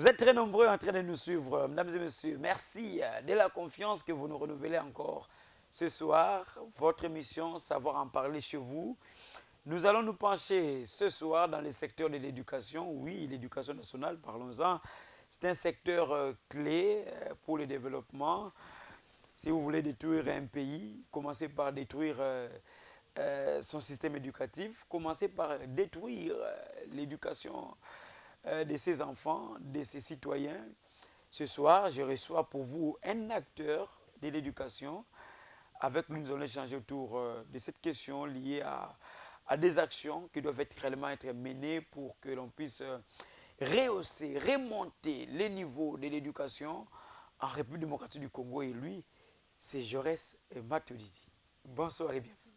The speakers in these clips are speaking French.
êtes très nombreux en train de nous suivre, mesdames et messieurs. Merci de la confiance que vous nous renouvelez encore ce soir. Votre émission Savoir en parler chez vous. Nous allons nous pencher ce soir dans le secteur de l'éducation. Oui, l'éducation nationale, parlons-en. C'est un secteur clé pour le développement. Si vous voulez détruire un pays, commencez par détruire son système éducatif. Commencez par détruire l'éducation de ses enfants, de ses citoyens. Ce soir, je reçois pour vous un acteur de l'éducation. Avec lui, nous allons échanger autour de cette question liée à des actions qui doivent réellement être menées pour que l'on puisse rehausser, remonter les niveaux de l'éducation en République démocratique du Congo. Et lui, c'est Jaurès Matuidi. Bonsoir et bienvenue.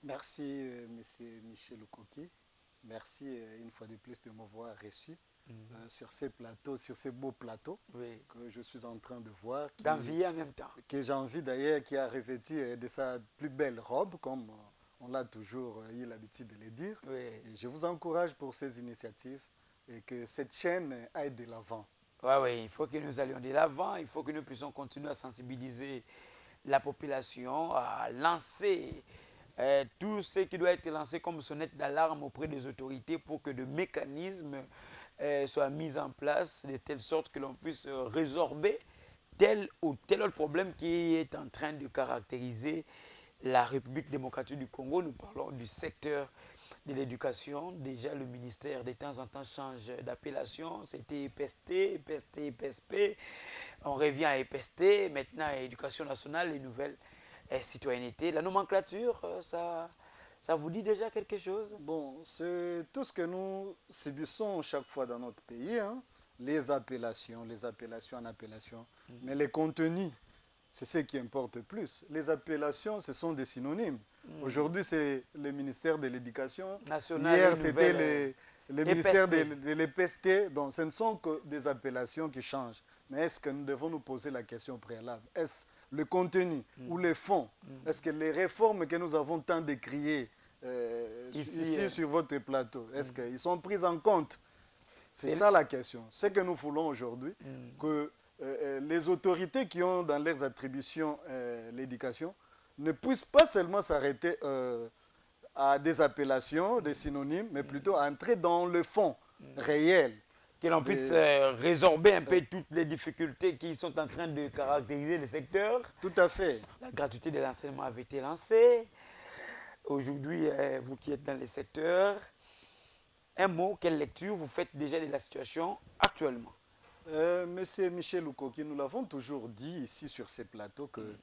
Merci, monsieur Michel Okoki. Merci une fois de plus de m'avoir reçu sur ces plateaux, sur ces beaux plateaux que je suis en train de voir. D'envier en même temps. Que j'envie d'ailleurs, qui a revêtu de sa plus belle robe, comme on l'a toujours eu l'habitude de le dire. Et je vous encourage pour ces initiatives et que cette chaîne aille de l'avant. Oui, il faut que nous allions de l'avant, il faut que nous puissions continuer à sensibiliser la population, à lancer tout ce qui doit être lancé comme sonnette d'alarme auprès des autorités pour que des mécanismes soient mis en place de telle sorte que l'on puisse résorber tel ou tel autre problème qui est en train de caractériser la République démocratique du Congo. Nous parlons du secteur de l'éducation. Déjà, le ministère de temps en temps change d'appellation. C'était EPST, EPST, EPSP. On revient à EPST. Maintenant, Éducation nationale et nouvelle citoyenneté. La nomenclature, ça vous dit déjà quelque chose? Bon, c'est tout ce que nous subissons chaque fois dans notre pays, hein? Les appellations en appellation. Mais les contenus, c'est ce qui importe le plus. Les appellations, ce sont des synonymes. Aujourd'hui, c'est le ministère de l'Éducation. Hier, c'était le ministère de l'EPST. Donc, ce ne sont que des appellations qui changent. Mais est-ce que nous devons nous poser la question préalable? Est-ce le contenu ou les fonds? Est-ce que les réformes que nous avons tant décriées ici sur votre plateau, est-ce qu'ils sont pris en compte? C'est ça la question. Ce que nous voulons aujourd'hui, que les autorités qui ont dans leurs attributions l'éducation ne puissent pas seulement s'arrêter à des appellations, des synonymes, mais plutôt entrer dans le fond réel. Que l'on puisse résorber un peu toutes les difficultés qui sont en train de caractériser le secteur. Tout à fait. La gratuité de l'enseignement avait été lancée. Aujourd'hui, vous qui êtes dans le secteur, un mot, quelle lecture vous faites déjà de la situation actuellement? Monsieur Michel Okoki, nous l'avons toujours dit ici sur ces plateaux que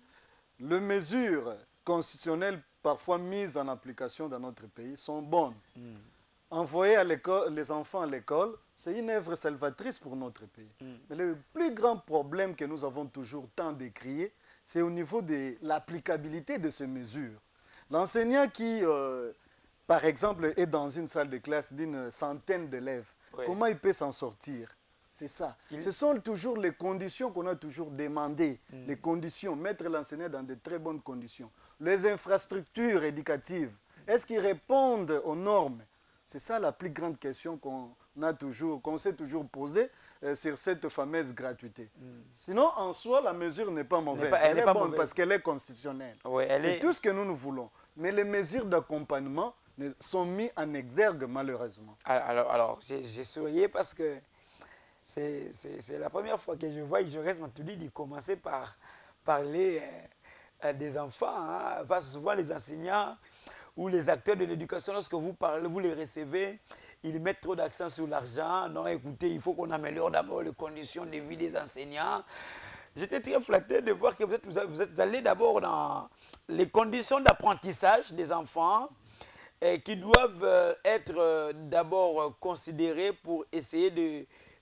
les mesures constitutionnelles parfois mises en application dans notre pays sont bonnes. Envoyer à les enfants à l'école, c'est une œuvre salvatrice pour notre pays. Mais le plus grand problème que nous avons toujours tant décrié, c'est au niveau de l'applicabilité de ces mesures. L'enseignant qui, par exemple, est dans une salle de classe d'une centaine d'élèves, comment il peut s'en sortir? C'est ça. Ce sont toujours les conditions qu'on a toujours demandées. Les conditions, mettre l'enseignant dans de très bonnes conditions. Les infrastructures éducatives, est-ce qu'ils répondent aux normes? C'est ça la plus grande question qu'on s'est toujours posée sur cette fameuse gratuité. Sinon, en soi, la mesure n'est pas mauvaise. Elle est bonne parce qu'elle est constitutionnelle. C'est tout ce que nous voulons. Mais les mesures d'accompagnement sont mises en exergue, malheureusement. Alors j'ai sourié parce que c'est la première fois que je vois Jaurès Matuidi commencer par parler des enfants. Hein, parce que souvent, les enseignants ou les acteurs de l'éducation, lorsque vous parlez, vous les recevez, ils mettent trop d'accent sur l'argent. Non, écoutez, il faut qu'on améliore d'abord les conditions de vie des enseignants. J'étais très flatté de voir que vous êtes allé d'abord dans les conditions d'apprentissage des enfants qui doivent être d'abord considérées pour essayer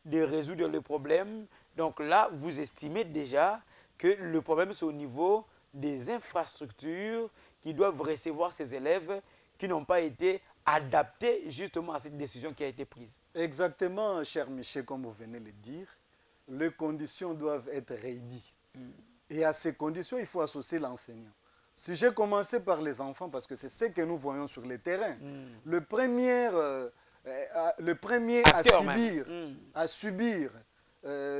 de résoudre le problème. Donc là, vous estimez déjà que le problème, c'est au niveau des infrastructures qui doivent recevoir ces élèves qui n'ont pas été adaptés justement à cette décision qui a été prise. Exactement, cher Michel, comme vous venez de le dire, les conditions doivent être réunies. Et à ces conditions, il faut associer l'enseignant. Si j'ai commencé par les enfants, parce que c'est ce que nous voyons sur le terrain, le premier à subir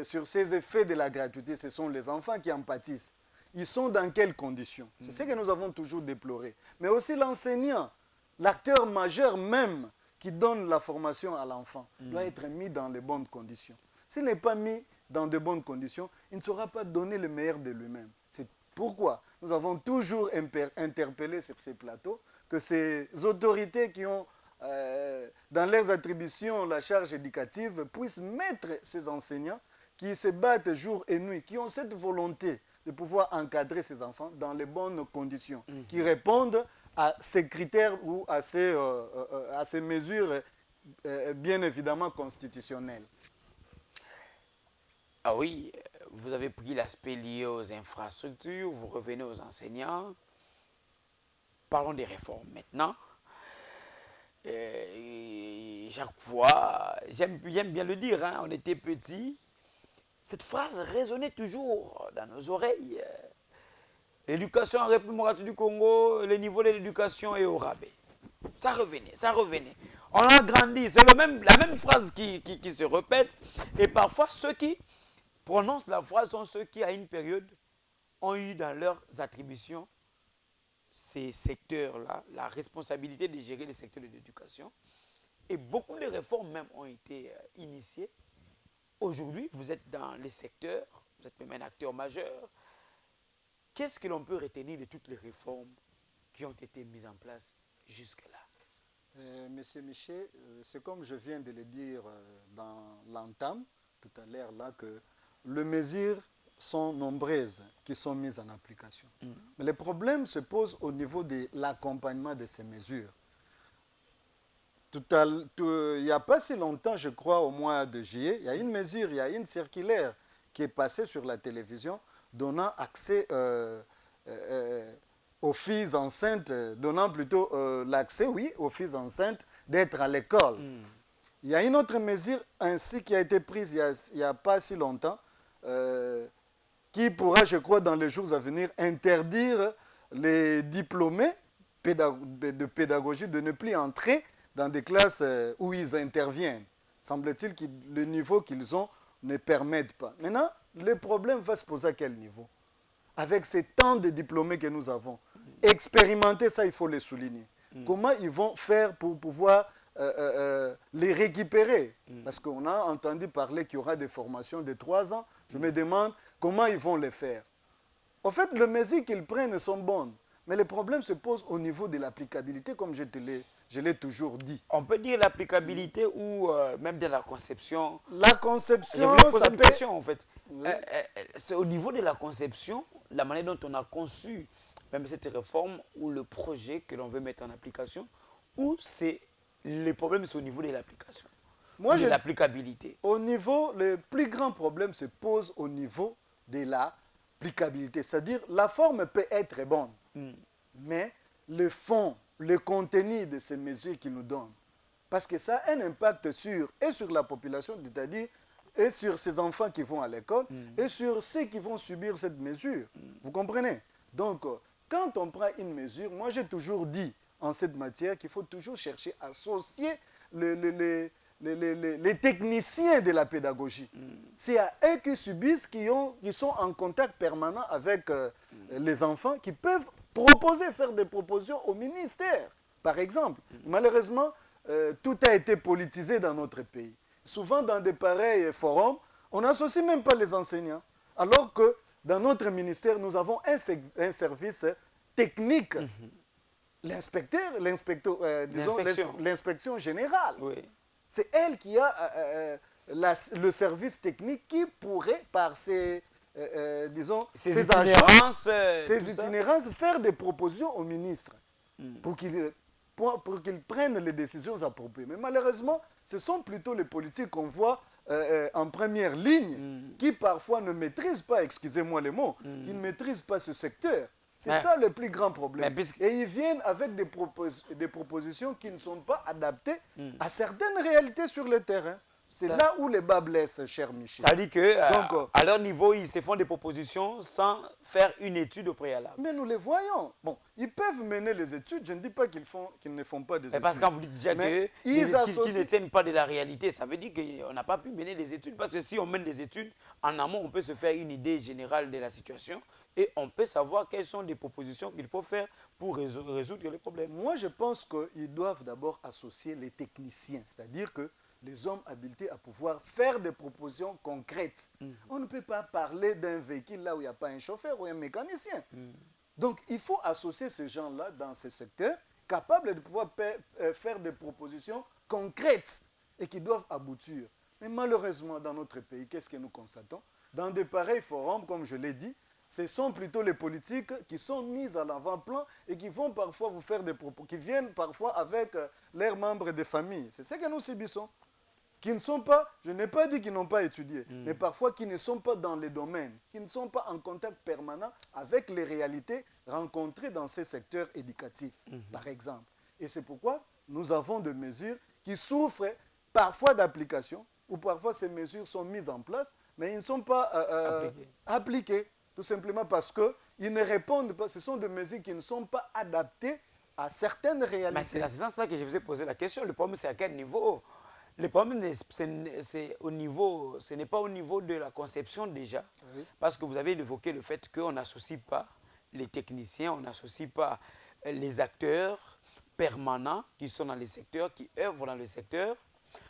sur ces effets de la gratuité, ce sont les enfants qui en pâtissent. Ils sont dans quelles conditions? C'est ce que nous avons toujours déploré. Mais aussi l'enseignant, l'acteur majeur même qui donne la formation à l'enfant, doit être mis dans les bonnes conditions. S'il n'est pas mis dans de bonnes conditions, il ne saura pas donner le meilleur de lui-même. C'est pourquoi nous avons toujours interpellé sur ces plateaux que ces autorités qui ont dans leurs attributions la charge éducative puissent mettre ces enseignants qui se battent jour et nuit, qui ont cette volonté de pouvoir encadrer ces enfants dans les bonnes conditions, qui répondent à ces critères ou à ces mesures bien évidemment constitutionnelles. Ah oui, vous avez pris l'aspect lié aux infrastructures, vous revenez aux enseignants. Parlons des réformes maintenant. Chaque fois, j'aime bien le dire, hein, on était petits, cette phrase résonnait toujours dans nos oreilles. L'éducation en République démocratique du Congo, le niveau de l'éducation est au rabais. Ça revenait, ça revenait. On a grandi, c'est la même phrase qui se répète. Et parfois, ceux qui prononcent la phrase sont ceux qui, à une période, ont eu dans leurs attributions ces secteurs-là, la responsabilité de gérer les secteurs de l'éducation. Et beaucoup de réformes même ont été initiées. Aujourd'hui, vous êtes dans les secteurs, vous êtes même un acteur majeur. Qu'est-ce que l'on peut retenir de toutes les réformes qui ont été mises en place jusque-là? Monsieur Michel, c'est comme je viens de le dire dans l'entame tout à l'heure, là, que les mesures sont nombreuses qui sont mises en application. Mais le problème se pose au niveau de l'accompagnement de ces mesures. Il n'y a pas si longtemps, je crois, au mois de juillet, il y a une mesure, il y a une circulaire qui est passée sur la télévision donnant accès aux filles enceintes, donnant plutôt l'accès, oui, aux filles enceintes d'être à l'école. Il y a une autre mesure ainsi qui a été prise il n'y a pas si longtemps, qui pourra, je crois, dans les jours à venir, interdire les diplômés de pédagogie de ne plus entrer dans des classes où ils interviennent. Semble-t-il que le niveau qu'ils ont ne permette pas. Maintenant, le problème va se poser à quel niveau? Avec ces tant de diplômés que nous avons. Expérimenter ça, il faut le souligner. Comment ils vont faire pour pouvoir les récupérer? Parce qu'on a entendu parler qu'il y aura des formations de 3 ans. Je me demande comment ils vont les faire. En fait, les mesures qu'ils prennent sont bonnes. Mais le problème se pose au niveau de l'applicabilité, comme je l'ai toujours dit. On peut dire l'applicabilité ou même de la conception. La conception, je voulais poser ça une peut... question en fait. Oui. C'est au niveau de la conception, la manière dont on a conçu même cette réforme ou le projet que l'on veut mettre en application, ou c'est le problème c'est au niveau de l'application, de l'applicabilité. Le plus grand problème se pose au niveau de l'applicabilité. C'est-à-dire, la forme peut être bonne, mais le fond, le contenu de ces mesures qu'ils nous donnent, parce que ça a un impact sur la population, c'est-à-dire et sur ces enfants qui vont à l'école, et sur ceux qui vont subir cette mesure. Vous comprenez? Donc, quand on prend une mesure, moi j'ai toujours dit en cette matière qu'il faut toujours chercher à associer les techniciens de la pédagogie. C'est à eux qui subissent, qui sont en contact permanent avec les enfants, qui peuvent faire des propositions au ministère, par exemple. Malheureusement, tout a été politisé dans notre pays. Souvent, dans de pareils forums, on n'associe même pas les enseignants, alors que dans notre ministère, nous avons un service technique. L'inspection générale. Oui. C'est elle qui a le service technique qui pourrait, par ses itinérances, faire des propositions au ministre pour qu'ils prennent les décisions appropriées. Mais malheureusement, ce sont plutôt les politiques qu'on voit en première ligne qui parfois ne maîtrisent pas, excusez-moi les mots, qui ne maîtrisent pas ce secteur. C'est ça le plus grand problème. Et ils viennent avec des propositions qui ne sont pas adaptées à certaines réalités sur le terrain. C'est là où les bas blessent, cher Michel. Ça veut dire que, Donc, à leur niveau, ils se font des propositions sans faire une étude au préalable. mais nous les voyons. Bon, ils peuvent mener les études. Je ne dis pas qu'ils ne font pas des études. Parce que quand vous dites déjà Mais que ils qui ne tiennent pas de la réalité, ça veut dire qu'on n'a pas pu mener des études. Parce que si on mène des études, en amont, on peut se faire une idée générale de la situation et on peut savoir quelles sont les propositions qu'il faut faire pour résoudre les problèmes. Moi, je pense qu'ils doivent d'abord associer les techniciens, c'est-à-dire que les hommes habilités à pouvoir faire des propositions concrètes. On ne peut pas parler d'un véhicule là où il n'y a pas un chauffeur ou un mécanicien. Donc, il faut associer ces gens-là dans ces secteurs, capables de pouvoir faire des propositions concrètes et qui doivent aboutir. Mais malheureusement, dans notre pays, qu'est-ce que nous constatons? Dans de pareils forums, comme je l'ai dit, ce sont plutôt les politiques qui sont mis à l'avant-plan et qui vont parfois vous faire des propos, qui viennent parfois avec leurs membres de famille. C'est ce que nous subissons. Qui ne sont pas, je n'ai pas dit qu'ils n'ont pas étudié, mais parfois qui ne sont pas dans les domaines, qui ne sont pas en contact permanent avec les réalités rencontrées dans ces secteurs éducatifs, par exemple. Et c'est pourquoi nous avons des mesures qui souffrent parfois d'application, ou parfois ces mesures sont mises en place, mais ils ne sont pas appliquées, tout simplement parce qu'ils ne répondent pas, ce sont des mesures qui ne sont pas adaptées à certaines réalités. Mais c'est dans ce sens-là que je vous ai posé la question. Le problème, c'est à quel niveau? Le problème, ce n'est pas au niveau de la conception déjà, parce que vous avez évoqué le fait qu'on n'associe pas les techniciens, on n'associe pas les acteurs permanents qui sont dans les secteurs, qui œuvrent dans le secteur.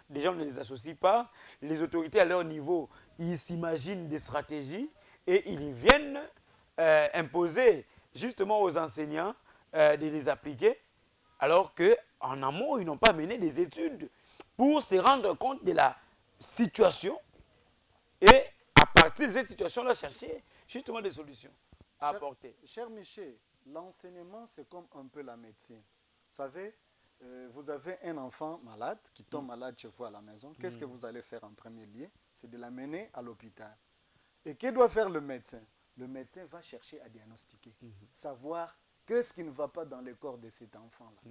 Déjà, on ne les associe pas. Les autorités, à leur niveau, ils s'imaginent des stratégies et ils viennent imposer justement aux enseignants de les appliquer, alors qu'en amont, ils n'ont pas mené des études pour se rendre compte de la situation et à partir de cette situation-là, chercher justement des solutions à apporter. Cher Michel, l'enseignement, c'est comme un peu la médecine. Vous savez, vous avez un enfant malade qui tombe malade chez vous à la maison. Qu'est-ce que vous allez faire en premier lieu? C'est de l'amener à l'hôpital. Et que doit faire le médecin? Le médecin va chercher à diagnostiquer, savoir qu'est-ce qui ne va pas dans le corps de cet enfant-là.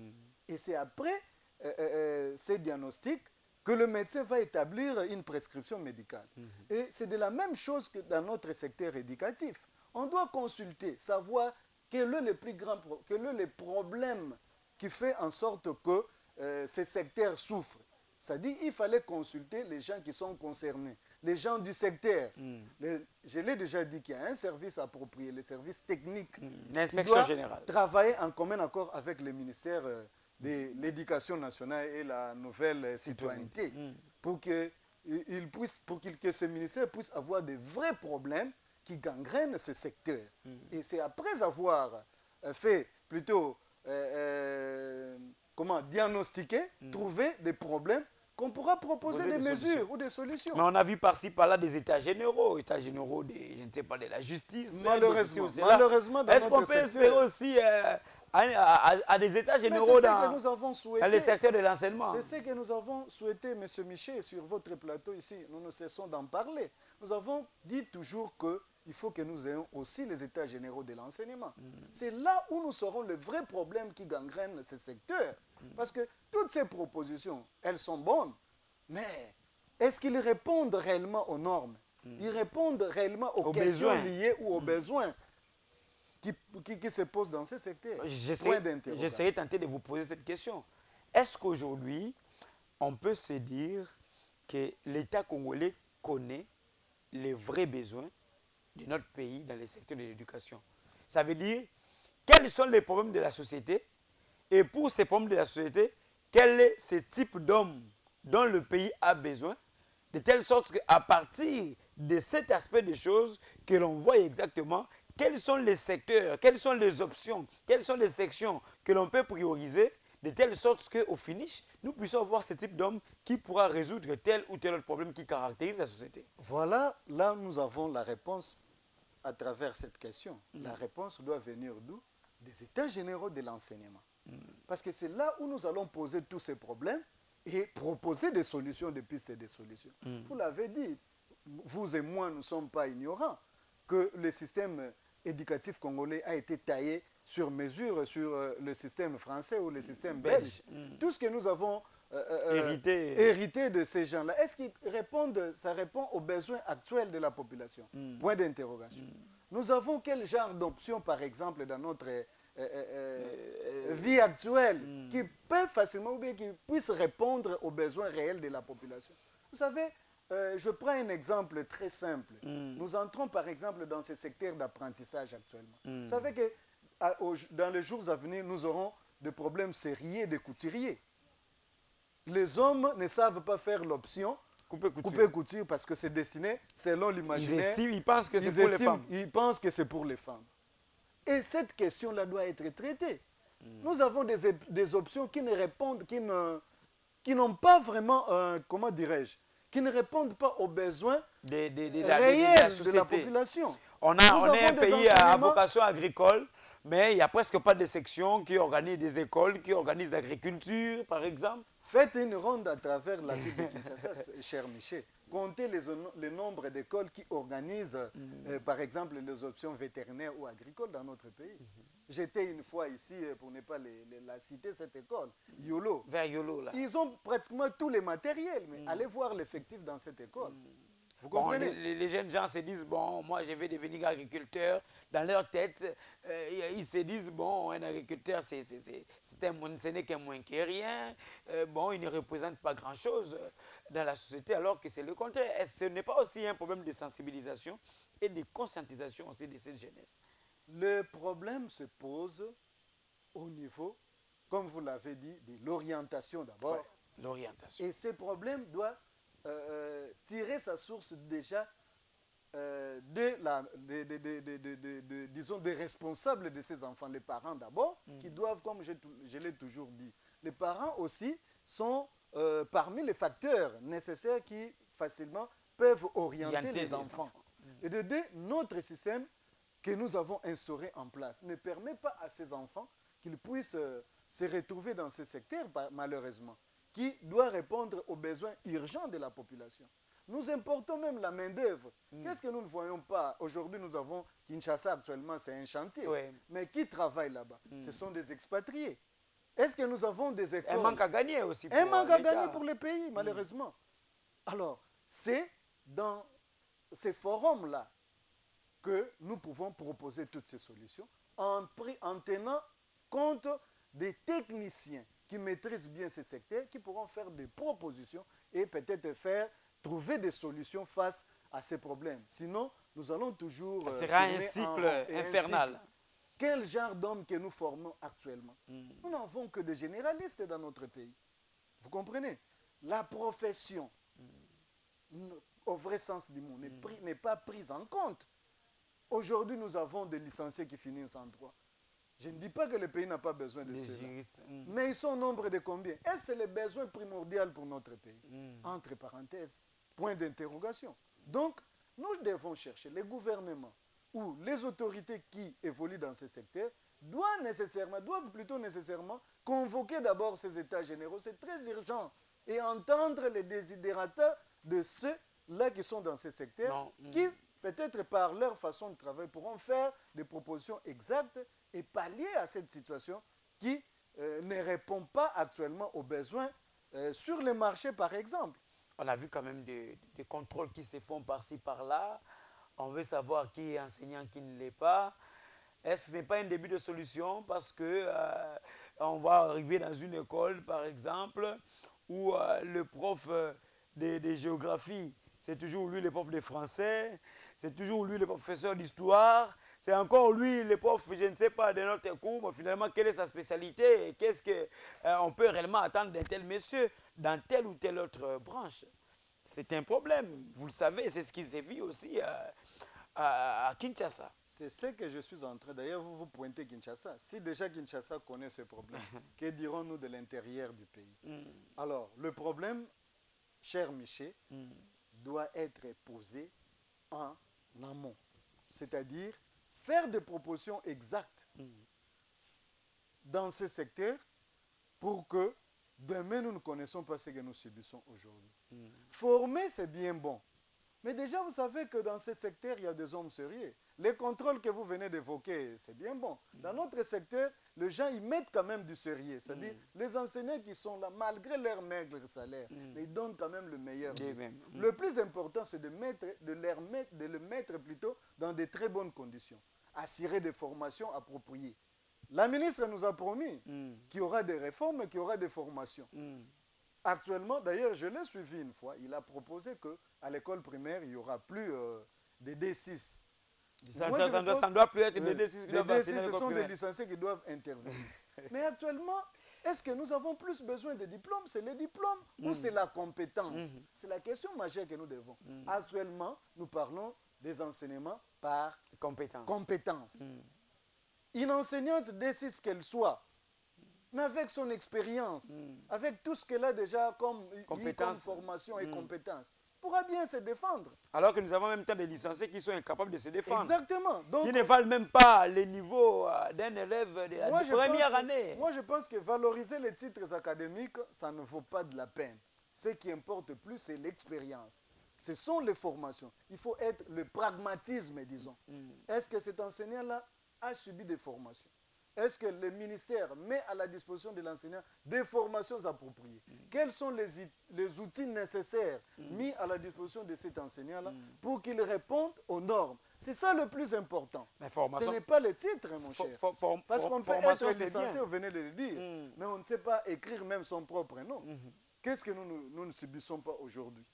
Et c'est après ces diagnostics que le médecin va établir une prescription médicale. Et c'est de la même chose que dans notre secteur éducatif. On doit consulter, savoir quel est le problème qui fait en sorte que ces secteurs souffrent. C'est-à-dire qu'il fallait consulter les gens qui sont concernés, les gens du secteur. Je l'ai déjà dit qu'il y a un service approprié, le service technique, l'inspection générale, travailler en commun accord avec le ministère de l'Éducation nationale et la nouvelle citoyenneté pour que ce ministère puisse avoir des vrais problèmes qui gangrènent ce secteur. Et c'est après avoir fait plutôt diagnostiquer, trouver des problèmes qu'on pourra proposer des mesures ou des solutions. Mais on a vu par-ci, par-là des états généraux je ne sais pas, de la justice. Malheureusement, dans est-ce qu'on peut espérer aussi à des états généraux dans le secteur de l'enseignement? C'est ce que nous avons souhaité, M. Michel, sur votre plateau ici. Nous ne cessons d'en parler. Nous avons dit toujours qu'il faut que nous ayons aussi les états généraux de l'enseignement. C'est là où nous saurons le vrai problème qui gangrène ce secteur. Parce que toutes ces propositions, elles sont bonnes, mais est-ce qu'ils répondent réellement aux normes? Ils répondent réellement aux questions liées ou aux besoins qui se posent dans ce secteur? J'essaierai tenté de vous poser cette question. Est-ce qu'aujourd'hui, on peut se dire que l'État congolais connaît les vrais besoins de notre pays dans le secteur de l'éducation? Ça veut dire, quels sont les problèmes de la société? Et pour ces problèmes de la société, quel est ce type d'homme dont le pays a besoin? De telle sorte qu'à partir de cet aspect des choses, que l'on voit exactement quels sont les secteurs, quelles sont les options, quelles sont les sections que l'on peut prioriser, de telle sorte qu'au finish, nous puissions avoir ce type d'homme qui pourra résoudre tel ou tel autre problème qui caractérise la société. Voilà, là nous avons la réponse à travers cette question. La réponse doit venir d'où? Des états généraux de l'enseignement. Parce que c'est là où nous allons poser tous ces problèmes et proposer des solutions, des pistes et des solutions. Vous l'avez dit, vous et moi, nous ne sommes pas ignorants que le système éducatif congolais a été taillé sur mesure sur le système français ou le système belge. Tout ce que nous avons hériter de ces gens-là? Est-ce qu'ils répondent, ça répond aux besoins actuels de la population? Point d'interrogation. Nous avons quel genre d'options, par exemple, dans notre vie actuelle, qui peuvent facilement, ou bien qui puissent répondre aux besoins réels de la population? Vous savez, je prends un exemple très simple. Nous entrons, par exemple, dans ce secteur d'apprentissage actuellement. Vous savez que dans les jours à venir, nous aurons des problèmes sérieux de couturiers. Les hommes ne savent pas faire l'option couper couture parce que c'est destiné selon l'imaginaire. Ils pensent que c'est pour les femmes. Ils pensent que c'est pour les femmes. Et cette question-là doit être traitée. Nous avons des options qui ne répondent, qui n'ont pas vraiment, comment dirais-je, qui ne répondent pas aux besoins réels de la population. On est un pays à vocation agricole, mais il n'y a presque pas de sections qui organisent des écoles, qui organisent l'agriculture, par exemple. Faites une ronde à travers la ville de Kinshasa, cher Michel. Comptez le nombre d'écoles qui organisent, par exemple, les options vétérinaires ou agricoles dans notre pays. J'étais une fois ici, pour ne pas la citer, cette école, Yolo. Vers Yolo, là. Ils ont pratiquement tous les matériels, mais allez voir l'effectif dans cette école. Vous comprenez? Les jeunes gens se disent, bon, moi je vais devenir agriculteur. Dans leur tête, ils se disent, bon, un agriculteur, ce n'est qu'un moins que rien. Bon, il ne représente pas grand-chose dans la société, alors que c'est le contraire. Et ce n'est pas aussi un problème de sensibilisation et de conscientisation aussi de cette jeunesse. Le problème se pose au niveau, comme vous l'avez dit, de l'orientation d'abord. Ouais, l'orientation. Et ce problème doit tirer sa source déjà disons, des responsables de ces enfants, les parents d'abord, qui doivent, comme je l'ai toujours dit, les parents aussi sont parmi les facteurs nécessaires qui facilement peuvent orienter les enfants. Et de deux, notre système que nous avons instauré en place ne permet pas à ces enfants qu'ils puissent se retrouver dans ce secteur, malheureusement, qui doit répondre aux besoins urgents de la population. Nous importons même la main-d'œuvre. Qu'est-ce que nous ne voyons pas? Aujourd'hui, nous avons Kinshasa actuellement, c'est un chantier. Oui. Mais qui travaille là-bas? Ce sont des expatriés. Est-ce que nous avons des écoles? Un manque à gagner aussi. Un manque à gagner pour les pays, malheureusement. Alors, c'est dans ces forums-là que nous pouvons proposer toutes ces solutions en tenant compte des techniciens qui maîtrisent bien ce secteur, qui pourront faire des propositions et peut-être trouver des solutions face à ces problèmes. Sinon, nous allons toujours... Ça sera un cycle infernal. Quel genre d'hommes que nous formons actuellement? Nous n'avons que des généralistes dans notre pays. Vous comprenez? La profession, au vrai sens du mot, n'est pas prise en compte. Aujourd'hui, nous avons des licenciés qui finissent en droit. Je ne dis pas que le pays n'a pas besoin de cela. Mais ils sont au nombre de combien? Est-ce que c'est le besoin primordial pour notre pays? Entre parenthèses, point d'interrogation. Donc, nous devons chercher, les gouvernements ou les autorités qui évoluent dans ce secteur doivent plutôt nécessairement convoquer d'abord ces états généraux. C'est très urgent. Et entendre les désidérateurs de ceux-là qui sont dans ce secteur, qui, peut-être par leur façon de travailler, pourront faire des propositions exactes et pallier à cette situation qui ne répond pas actuellement aux besoins sur le marché, par exemple. On a vu quand même des contrôles qui se font par-ci, par-là. On veut savoir qui est enseignant, qui ne l'est pas. Est-ce que ce n'est pas un début de solution? Parce que on va arriver dans une école, par exemple, où le prof de géographie, c'est toujours lui le prof de français, c'est toujours lui le professeur d'histoire, c'est encore lui le prof, je ne sais pas, de notre cours, mais finalement, quelle est sa spécialité et qu'est-ce qu'on peut réellement attendre d'un tel monsieur dans telle ou telle autre branche? C'est un problème, vous le savez, c'est ce qui s'est vu aussi à Kinshasa. C'est ce que je suis en train, d'ailleurs vous pointez Kinshasa. Si déjà Kinshasa connaît ce problème, que dirons-nous de l'intérieur du pays? Alors, le problème, cher Michel, doit être posé en amont. C'est-à-dire faire des propositions exactes dans ce secteur pour que demain nous ne connaissons pas ce que nous subissons aujourd'hui. Former, c'est bien bon. Mais déjà, vous savez que dans ce secteur, il y a des hommes sérieux. les contrôles que vous venez d'évoquer, c'est bien bon. Dans notre secteur, les gens, ils mettent quand même du sérieux. C'est-à-dire, les enseignants qui sont là, malgré leur maigre salaire, ils donnent quand même le meilleur. Le plus important, c'est de le mettre plutôt dans de très bonnes conditions. Assurer des formations appropriées. La ministre nous a promis qu'il y aura des réformes et qu'il y aura des formations. Actuellement, d'ailleurs, je l'ai suivi une fois, il a proposé qu'à l'école primaire, il n'y aura plus de D6. Ça ne doit plus être des D6 qui les doivent D6, ce sont des licenciés qui doivent intervenir. Mais actuellement, est-ce que nous avons plus besoin de diplômes? C'est les diplômes ou c'est la compétence? C'est la question majeure que nous devons. Actuellement, nous parlons des enseignements par compétence. Une enseignante D6 qu'elle soit, mais avec son expérience, avec tout ce qu'elle a déjà comme formation et compétences, pourra bien se défendre. Alors que nous avons en même temps des licenciés qui sont incapables de se défendre. Exactement. Donc, qui ne valent même pas le niveau d'un élève de la première année. Moi, je pense que valoriser les titres académiques, ça ne vaut pas de la peine. Ce qui importe plus, c'est l'expérience. Ce sont les formations. Il faut être le pragmatisme, disons. Est-ce que cet enseignant-là a subi des formations? Est-ce que le ministère met à la disposition de l'enseignant des formations appropriées? Quels sont les outils nécessaires mis à la disposition de cet enseignant-là pour qu'il réponde aux normes? C'est ça le plus important. Ce n'est pas le titre, mon cher. Parce qu'on peut être licencié, vous venez de le dire, mais on ne sait pas écrire même son propre nom. Qu'est-ce que nous ne subissons pas aujourd'hui?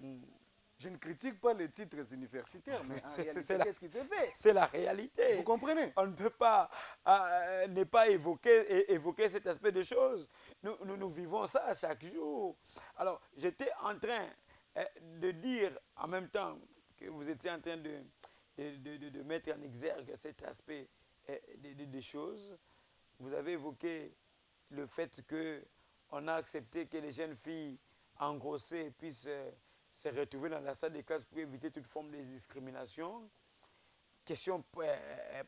Je ne critique pas les titres universitaires, mais en réalité, qu'est-ce qui s'est fait? C'est la réalité. Vous comprenez? On ne peut pas ne pas évoquer cet aspect de choses. Nous vivons ça chaque jour. Alors, j'étais en train de dire en même temps que vous étiez en train de mettre en exergue cet aspect des choses. Vous avez évoqué le fait qu'on a accepté que les jeunes filles engrossées puissent se retrouver dans la salle de classe pour éviter toute forme de discrimination. Question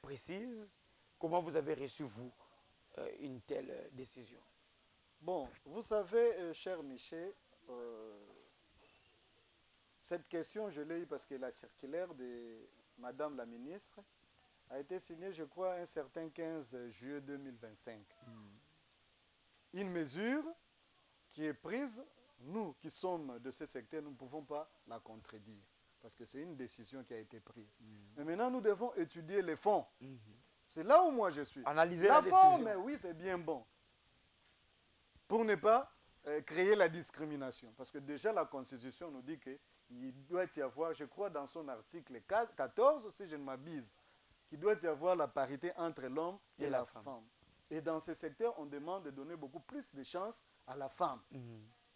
précise, comment vous avez reçu, vous, une telle décision? Bon, vous savez, cher Michel, cette question, je l'ai eue parce que la circulaire de Madame la ministre a été signée, je crois, un certain 15 juillet 2025. Une mesure qui est prise. Nous qui sommes de ce secteur, nous ne pouvons pas la contredire, parce que c'est une décision qui a été prise. Mais maintenant, nous devons étudier les fonds. C'est là où moi je suis. Analyser la décision. Forme, oui, c'est bien bon. Pour ne pas créer la discrimination. Parce que déjà, la Constitution nous dit qu'il doit y avoir, je crois, dans son article 14, si je ne m'abuse, qu'il doit y avoir la parité entre l'homme et la femme. Et dans ce secteur, on demande de donner beaucoup plus de chances à la femme.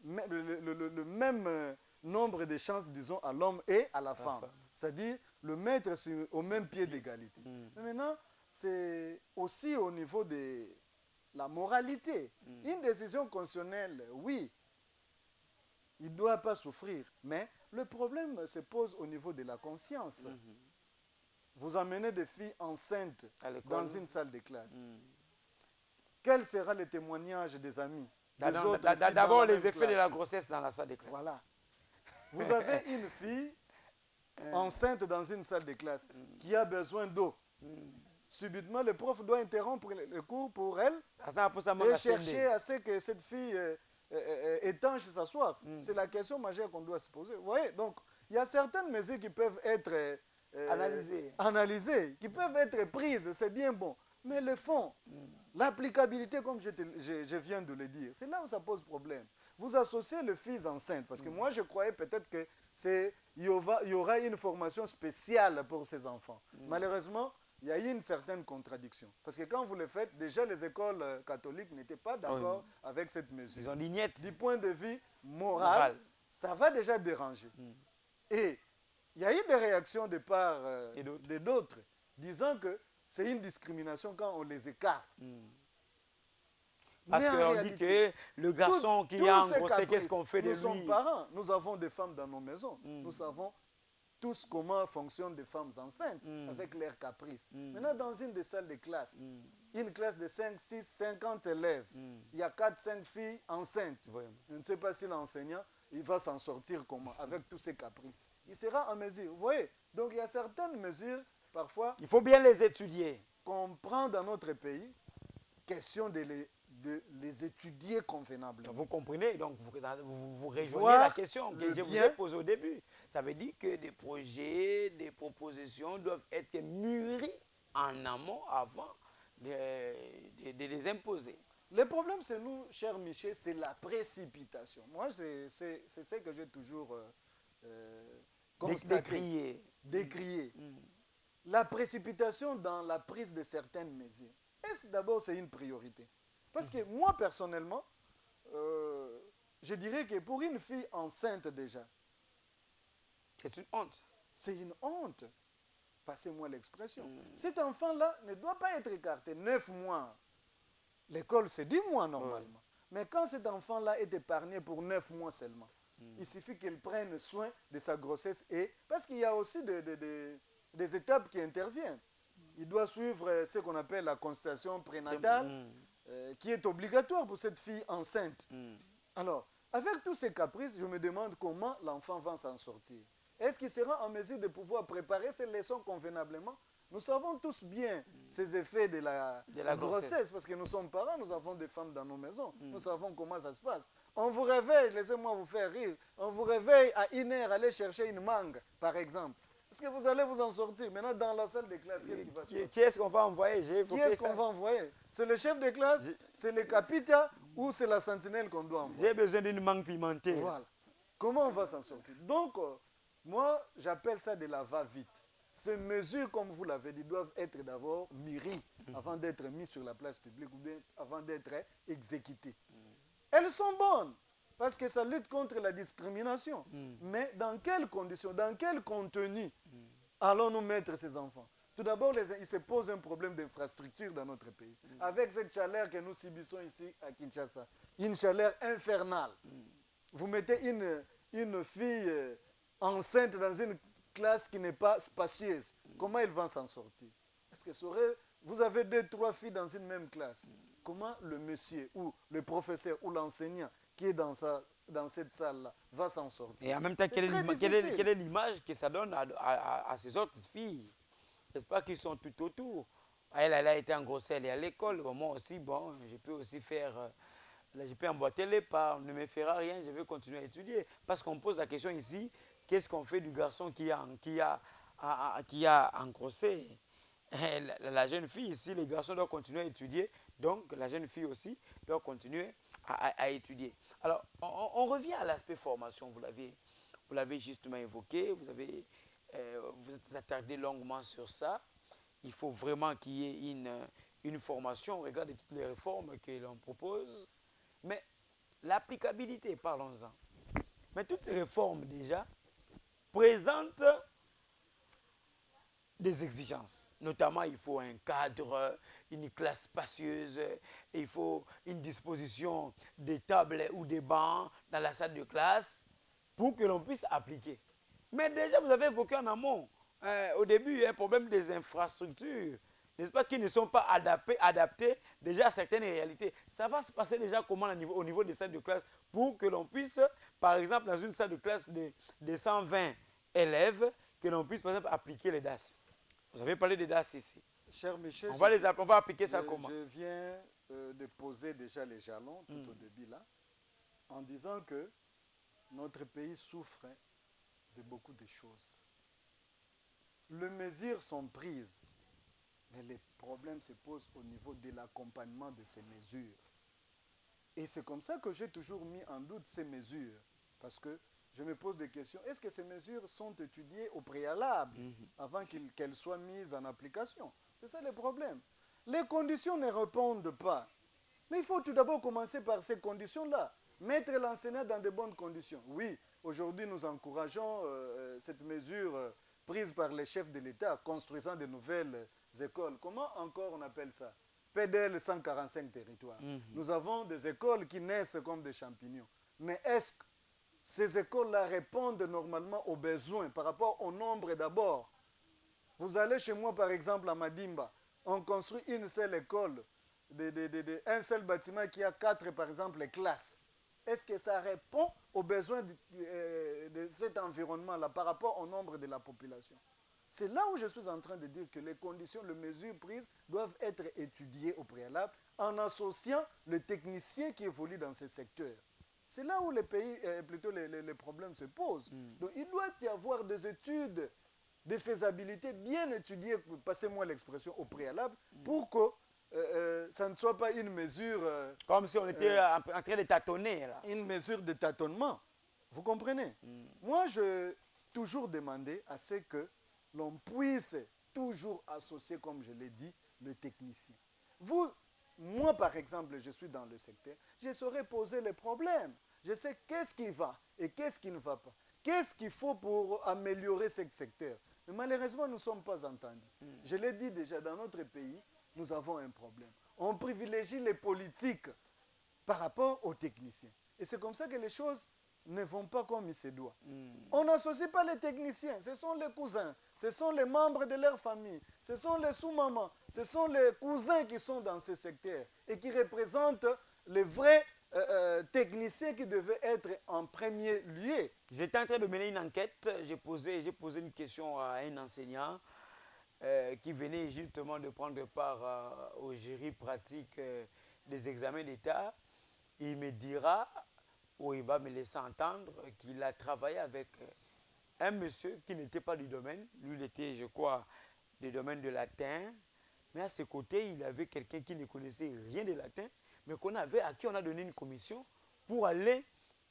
Le même nombre de chances, disons, à l'homme et à la femme. C'est-à-dire le mettre au même pied d'égalité. Mais maintenant, c'est aussi au niveau de la moralité. Une décision constitutionnelle, oui, il ne doit pas souffrir. Mais le problème se pose au niveau de la conscience. Vous emmenez des filles enceintes dans une salle de classe. Quel sera le témoignage des amis? D'abord, les effets de la grossesse dans la salle de classe. Voilà. Vous avez une fille enceinte dans une salle de classe qui a besoin d'eau. Subitement, le prof doit interrompre le cours pour elle et chercher à ce que cette fille étanche sa soif. C'est la question majeure qu'on doit se poser. Vous voyez? Donc, il y a certaines mesures qui peuvent être analysées, qui peuvent être prises, c'est bien bon. Mais le fond, l'applicabilité, comme je viens de le dire, c'est là où ça pose problème. Vous associez le fils enceinte, parce que moi je croyais peut-être qu'il y aura une formation spéciale pour ces enfants. Malheureusement, il y a eu une certaine contradiction. Parce que quand vous le faites, déjà les écoles catholiques n'étaient pas d'accord avec cette mesure. Ils ont l'ignette. Du point de vue moral, ça va déjà déranger. Et il y a eu des réactions de part d'autres, disant que c'est une discrimination quand on les écarte. Parce qu'on dit que le garçon qui a engrossé, qu'est-ce qu'on fait de lui? Nous sommes parents, nous avons des femmes dans nos maisons. Nous savons tous comment fonctionnent des femmes enceintes avec leurs caprices. Maintenant, dans une des salles de classe, une classe de 5, 6, 50 élèves, il y a 4, 5 filles enceintes. Je ne sais pas si l'enseignant il va s'en sortir comment, avec tous ces caprices. Il sera en mesure. Vous voyez? Donc, il y a certaines mesures parfois, Il faut bien les étudier. qu'on prend dans notre pays, question de les étudier convenablement. Vous comprenez? Donc, vous rejoignez Voir la question que le je vous bien. ai posée au début. Ça veut dire que des projets, des propositions doivent être mûries en amont avant de les imposer. Le problème, c'est nous, cher Michel, c'est la précipitation. Moi, c'est ce que j'ai toujours constaté, Décrier. décrié. La précipitation dans la prise de certaines mesures. Est-ce d'abord, c'est une priorité? Parce que moi, personnellement, je dirais que pour une fille enceinte déjà, C'est une honte. c'est une honte. Passez-moi l'expression. Cet enfant-là ne doit pas être écarté 9 mois. L'école, c'est 10 mois normalement. Mais quand cet enfant-là est épargné pour 9 mois seulement, il suffit qu'il prenne soin de sa grossesse. Parce qu'il y a aussi des étapes qui interviennent. Il doit suivre ce qu'on appelle la consultation prénatale, qui est obligatoire pour cette fille enceinte. Alors, avec tous ces caprices, je me demande comment l'enfant va s'en sortir. Est-ce qu'il sera en mesure de pouvoir préparer ses leçons convenablement? Nous savons tous bien ces effets de la grossesse, parce que nous sommes parents, nous avons des femmes dans nos maisons. Nous savons comment ça se passe. On vous réveille, laissez-moi vous faire rire, on vous réveille à 1h, aller chercher une mangue, par exemple. Est-ce que vous allez vous en sortir? Maintenant, dans la salle de classe, qu'est-ce qui va se passer? Qui est-ce qu'on va envoyer? Qui est-ce qu'on va envoyer? C'est le chef de classe, c'est le capita ou c'est la sentinelle qu'on doit envoyer? J'ai besoin d'une mangue pimentée. Voilà. Comment on va s'en sortir? Donc, moi, j'appelle ça de la va-vite. Ces mesures, comme vous l'avez dit, doivent être d'abord mûries avant d'être mises sur la place publique ou bien avant d'être exécutées. Elles sont bonnes parce que ça lutte contre la discrimination. Mais dans quelles conditions, dans quel contenu allons-nous mettre ces enfants? Tout d'abord, il se pose un problème d'infrastructure dans notre pays. Avec cette chaleur que nous subissons ici à Kinshasa, une chaleur infernale. Vous mettez une fille enceinte dans une classe qui n'est pas spacieuse. Comment ils vont s'en sortir? Est-ce que vous avez 2, 3 filles dans une même classe? Comment le monsieur ou le professeur ou l'enseignant qui est dans cette salle-là va s'en sortir? Et en même temps, quelle est l'image que ça donne à ces autres filles? N'est-ce pas qu'ils sont tout autour? Elle a été en grossesse, elle est à l'école. Moi aussi, bon, je peux aussi faire... je peux emboîter les pas, on ne me fera rien, je vais continuer à étudier. Parce qu'on pose la question ici, qu'est-ce qu'on fait du garçon qui a engrossé? La jeune fille ici, les garçons doivent continuer à étudier, donc la jeune fille aussi doit continuer à étudier. Alors, on revient à l'aspect formation, vous l'avez justement évoqué, vous êtes attardé longuement sur ça. Il faut vraiment qu'il y ait une formation, regardez toutes les réformes que l'on propose. Mais l'applicabilité, parlons-en. Mais toutes ces réformes déjà présentent des exigences. Notamment, il faut un cadre, une classe spacieuse, il faut une disposition des tables ou des bancs dans la salle de classe pour que l'on puisse appliquer. Mais déjà, vous avez évoqué en amont, au début, il y a un problème des infrastructures, n'est-ce pas, qui ne sont pas adaptées déjà à certaines réalités. Ça va se passer déjà comment au niveau des salles de classe pour que l'on puisse, par exemple, dans une salle de classe de 120 élèves, que l'on puisse, par exemple, appliquer les DAS. Vous avez parlé des DAS ici. Cher Michel, on va appliquer ça comment? Je viens de poser déjà les jalons tout au début là, en disant que notre pays souffre de beaucoup de choses. Les mesures sont prises, mais les problèmes se posent au niveau de l'accompagnement de ces mesures. Et c'est comme ça que j'ai toujours mis en doute ces mesures, parce que je me pose des questions. Est-ce que ces mesures sont étudiées au préalable avant qu'elles soient mises en application? C'est ça le problème. Les conditions ne répondent pas. Mais il faut tout d'abord commencer par ces conditions-là. Mettre l'enseignant dans de bonnes conditions. Oui, aujourd'hui nous encourageons cette mesure prise par les chefs de l'État, construisant de nouvelles écoles. Comment encore on appelle ça? PDL 145 territoires. Nous avons des écoles qui naissent comme des champignons. Mais est-ce que ces écoles-là répondent normalement aux besoins par rapport au nombre d'abord? Vous allez chez moi, par exemple, à Madimba, on construit une seule école, un seul bâtiment qui a 4, par exemple, classes. Est-ce que ça répond aux besoins de cet environnement-là par rapport au nombre de la population? C'est là où je suis en train de dire que les conditions, les mesures prises doivent être étudiées au préalable en associant les techniciens qui évoluent dans ces secteurs. C'est là où les pays, plutôt les problèmes se posent. Donc il doit y avoir des études de faisabilité bien étudiées, passez-moi l'expression, au préalable, pour que ça ne soit pas une mesure... Comme si on était en train de tâtonner, là. Une mesure de tâtonnement. Vous comprenez? Moi, je toujours demandé à ce que l'on puisse toujours associer, comme je l'ai dit, le technicien. Moi, par exemple, je suis dans le secteur, je saurais poser les problèmes. Je sais qu'est-ce qui va et qu'est-ce qui ne va pas. Qu'est-ce qu'il faut pour améliorer ce secteur. Mais malheureusement, nous ne sommes pas entendus. Je l'ai dit déjà, dans notre pays, nous avons un problème. On privilégie les politiques par rapport aux techniciens. Et c'est comme ça que les choses ne vont pas comme il se doit. On n'associe pas les techniciens, ce sont les cousins, ce sont les membres de leur famille, ce sont les sous-mamans, ce sont les cousins qui sont dans ce secteur et qui représentent les vrais techniciens qui devaient être en premier lieu. J'étais en train de mener une enquête, j'ai posé une question à un enseignant qui venait justement de prendre part au jury pratique des examens d'État. Il me dira, ou il va me laisser entendre, qu'il a travaillé avec un monsieur qui n'était pas du domaine. Lui, il était, je crois, du domaine de latin. Mais à ses côtés, il avait quelqu'un qui ne connaissait rien de latin, mais à qui on a donné une commission pour aller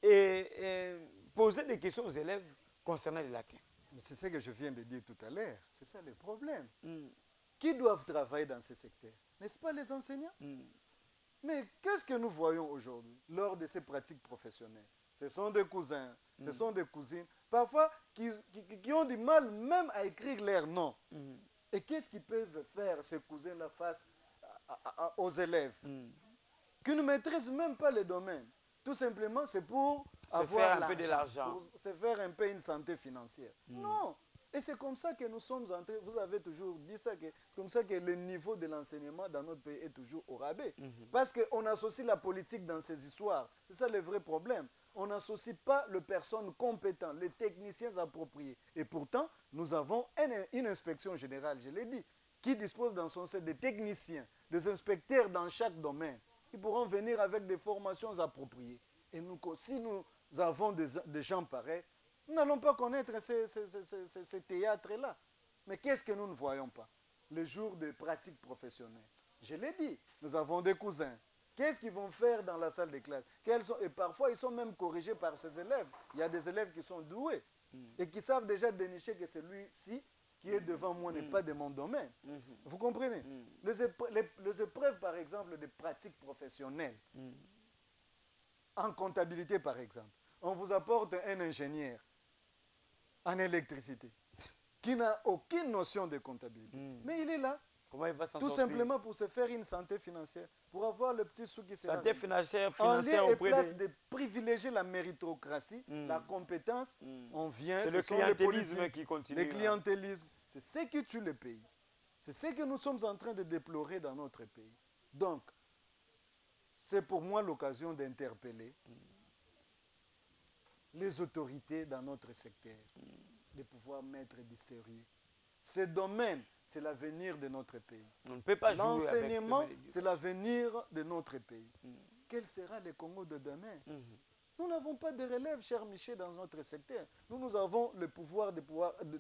et poser des questions aux élèves concernant le latin. Mais c'est ce que je viens de dire tout à l'heure. C'est ça le problème. Qui doivent travailler dans ce secteur? N'est-ce pas les enseignants? Mais qu'est-ce que nous voyons aujourd'hui lors de ces pratiques professionnelles? Ce sont des cousins, ce sont des cousines, parfois qui ont du mal même à écrire leur nom. Et qu'est-ce qu'ils peuvent faire, ces cousins-là, face aux élèves qui ne maîtrisent même pas le domaine? Tout simplement, c'est pour avoir un peu de l'argent. Pour se faire un peu une santé financière. Non. Et c'est comme ça que nous sommes entrés, vous avez toujours dit ça, c'est comme ça que le niveau de l'enseignement dans notre pays est toujours au rabais. Parce qu'on associe la politique dans ces histoires. C'est ça le vrai problème. On n'associe pas les personnes compétentes, les techniciens appropriés. Et pourtant, nous avons une inspection générale, je l'ai dit, qui dispose dans son set des techniciens, des inspecteurs dans chaque domaine. Ils pourront venir avec des formations appropriées. Et nous, si nous avons des gens pareils, nous n'allons pas connaître ces théâtres-là. Mais qu'est-ce que nous ne voyons pas? Les jours de pratique professionnelle. Je l'ai dit, nous avons des cousins. Qu'est-ce qu'ils vont faire dans la salle de classe? Et parfois, ils sont même corrigés par ces élèves. Il y a des élèves qui sont doués et qui savent déjà dénicher que celui-ci qui est devant moi n'est pas de mon domaine. Vous comprenez? Les épreuves, par exemple, de pratiques professionnelles, en comptabilité, par exemple, on vous apporte un ingénieur en électricité qui n'a aucune notion de comptabilité. Mais il est là. Comment il va s'en Tout sortir? simplement pour se faire une santé financière, pour avoir le petit sou qui se Santé financière en lieu et auprès place de privilégier la méritocratie, la compétence, on vient... C'est le clientélisme qui continue. Le clientélisme, c'est ce qui tue le pays. C'est ce que nous sommes en train de déplorer dans notre pays. Donc, c'est pour moi l'occasion d'interpeller les autorités dans notre secteur, de pouvoir mettre du sérieux. Ce domaine, c'est l'avenir de notre pays. On ne peut pas jouer avec l'enseignement, c'est l'avenir de notre pays. Quel sera le Congo de demain? Nous n'avons pas de relève, cher Michel, dans notre secteur. Nous avons le pouvoir,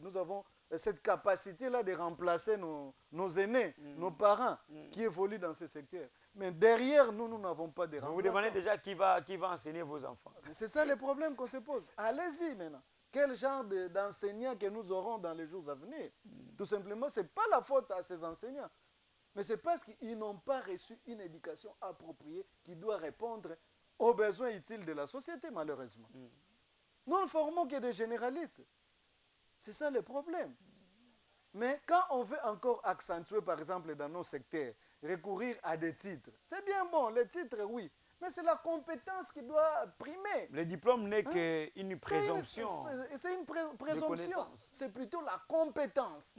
nous avons cette capacité-là de remplacer nos aînés, nos parents qui évoluent dans ce secteur. Mais derrière nous, nous n'avons pas de remplaçants. Vous vous demandez déjà qui va enseigner vos enfants. C'est ça le problème qu'on se pose. Allez-y maintenant. Quel genre d'enseignants que nous aurons dans les jours à venir? Tout simplement, ce n'est pas la faute à ces enseignants. Mais c'est parce qu'ils n'ont pas reçu une éducation appropriée qui doit répondre aux besoins utiles de la société, malheureusement. Nous ne formons que des généralistes. C'est ça le problème. Mais quand on veut encore accentuer, par exemple, dans nos secteurs, recourir à des titres, c'est bien bon, les titres, oui. Mais c'est la compétence qui doit primer. Le diplôme n'est qu'une présomption. C'est une présomption. C'est plutôt la compétence.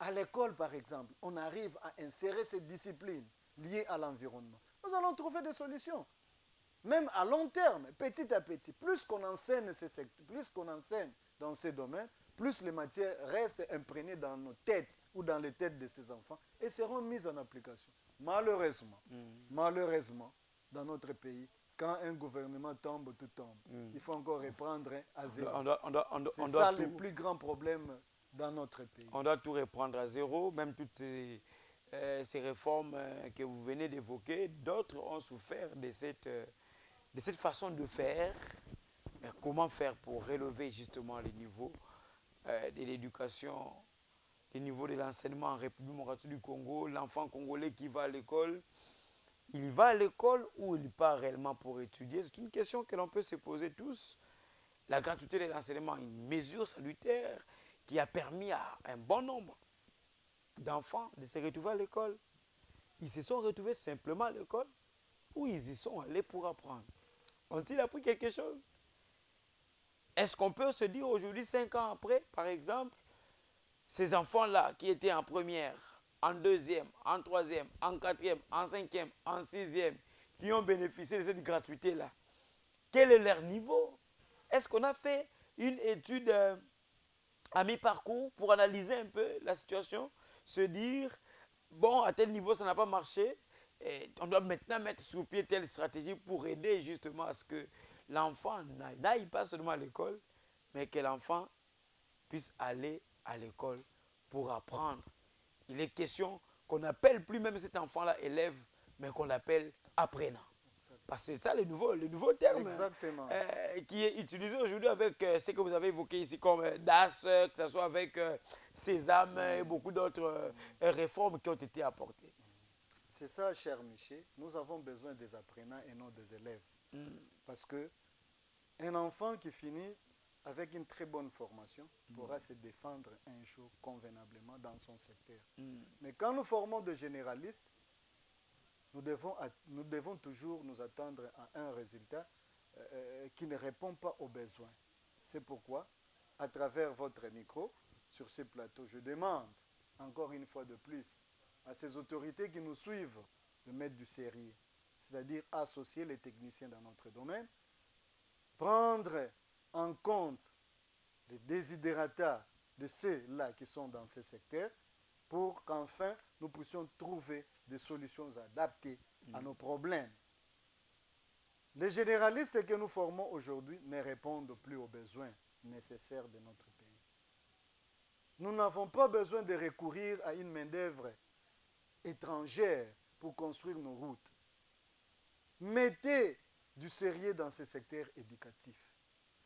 À l'école, par exemple, on arrive à insérer ces disciplines liées à l'environnement. Nous allons trouver des solutions. Même à long terme, petit à petit, plus qu'on enseigne plus qu'on enseigne dans ces domaines, plus les matières restent imprégnées dans nos têtes ou dans les têtes de ces enfants et seront mises en application. Malheureusement, dans notre pays, quand un gouvernement tombe, tout tombe. Il faut encore reprendre à zéro. C'est ça le plus grand problème dans notre pays. On doit tout reprendre à zéro, même toutes ces réformes que vous venez d'évoquer. D'autres ont souffert de cette façon de faire. Mais comment faire pour relever justement les niveaux de l'éducation, les niveaux de l'enseignement en République démocratique du Congo, l'enfant congolais qui va à l'école, il va à l'école ou il part réellement pour étudier? C'est une question que l'on peut se poser tous. La gratuité de l'enseignement, une mesure salutaire qui a permis à un bon nombre d'enfants de se retrouver à l'école. Ils se sont retrouvés simplement à l'école ou ils y sont allés pour apprendre? Ont-ils appris quelque chose? Est-ce qu'on peut se dire aujourd'hui, 5 ans après, par exemple, ces enfants-là qui étaient en première, en deuxième, en troisième, en quatrième, en cinquième, en sixième, qui ont bénéficié de cette gratuité-là, quel est leur niveau? Est-ce qu'on a fait une étude à mi-parcours pour analyser un peu la situation, se dire, bon, à tel niveau, ça n'a pas marché, et on doit maintenant mettre sur pied telle stratégie pour aider justement à ce que l'enfant n'aille pas seulement à l'école, mais que l'enfant puisse aller à l'école pour apprendre. Il est question qu'on n'appelle plus même cet enfant-là élève, mais qu'on l'appelle apprenant. Parce que c'est ça le nouveau terme qui est utilisé aujourd'hui avec ce que vous avez évoqué ici comme DAS, que ce soit avec Sésame et beaucoup d'autres réformes qui ont été apportées. C'est ça, cher Michel. Nous avons besoin des apprenants et non des élèves. Parce qu'un enfant qui finit avec une très bonne formation pourra se défendre un jour convenablement dans son secteur. Mais quand nous formons des généralistes, nous devons toujours nous attendre à un résultat qui ne répond pas aux besoins. C'est pourquoi, à travers votre micro, sur ces plateaux, je demande, encore une fois de plus, à ces autorités qui nous suivent de mettre du sérieux, c'est-à-dire associer les techniciens dans notre domaine, prendre en compte les desiderata de ceux-là qui sont dans ces secteurs pour qu'enfin nous puissions trouver des solutions adaptées à nos problèmes. Les généralistes que nous formons aujourd'hui ne répondent plus aux besoins nécessaires de notre pays. Nous n'avons pas besoin de recourir à une main-d'œuvre étrangère pour construire nos routes. Mettez du sérieux dans ce secteur éducatif.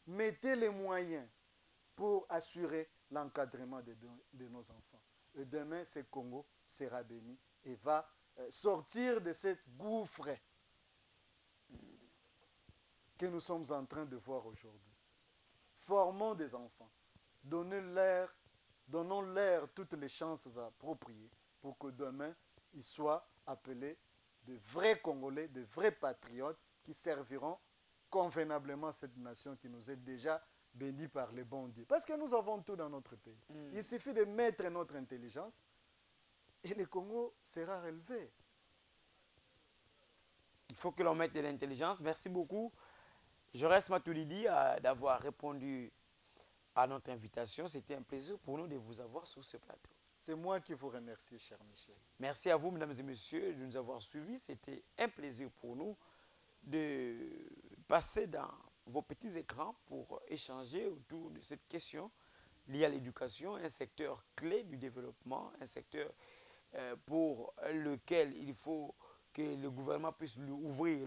Mettez les moyens pour assurer l'encadrement de nos enfants. Et demain, ce Congo sera béni et va sortir de cette gouffre que nous sommes en train de voir aujourd'hui. Formons des enfants. Donnons-leur toutes les chances appropriées pour que demain, ils soient appelés de vrais Congolais, de vrais patriotes qui serviront convenablement cette nation qui nous est déjà bénie par les bons dieux. Parce que nous avons tout dans notre pays. Il suffit de mettre notre intelligence et le Congo sera relevé. Il faut que l'on mette de l'intelligence. Merci beaucoup. Jaurès Matuidi d'avoir répondu à notre invitation. C'était un plaisir pour nous de vous avoir sur ce plateau. C'est moi qui vous remercie, cher Michel. Merci à vous, mesdames et messieurs, de nous avoir suivis. C'était un plaisir pour nous de passer dans vos petits écrans pour échanger autour de cette question liée à l'éducation, un secteur clé du développement, un secteur pour lequel il faut que le gouvernement puisse lui ouvrir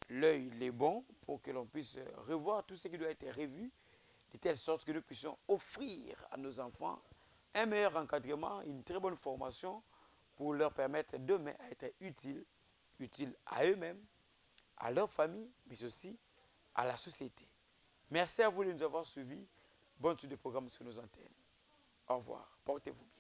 l'œil les bons, pour que l'on puisse revoir tout ce qui doit être revu, de telle sorte que nous puissions offrir à nos enfants un meilleur encadrement, une très bonne formation pour leur permettre demain à être utiles à eux-mêmes, à leur famille, mais aussi à la société. Merci à vous de nous avoir suivis. Bonne suite de programme sur nos antennes. Au revoir. Portez-vous bien.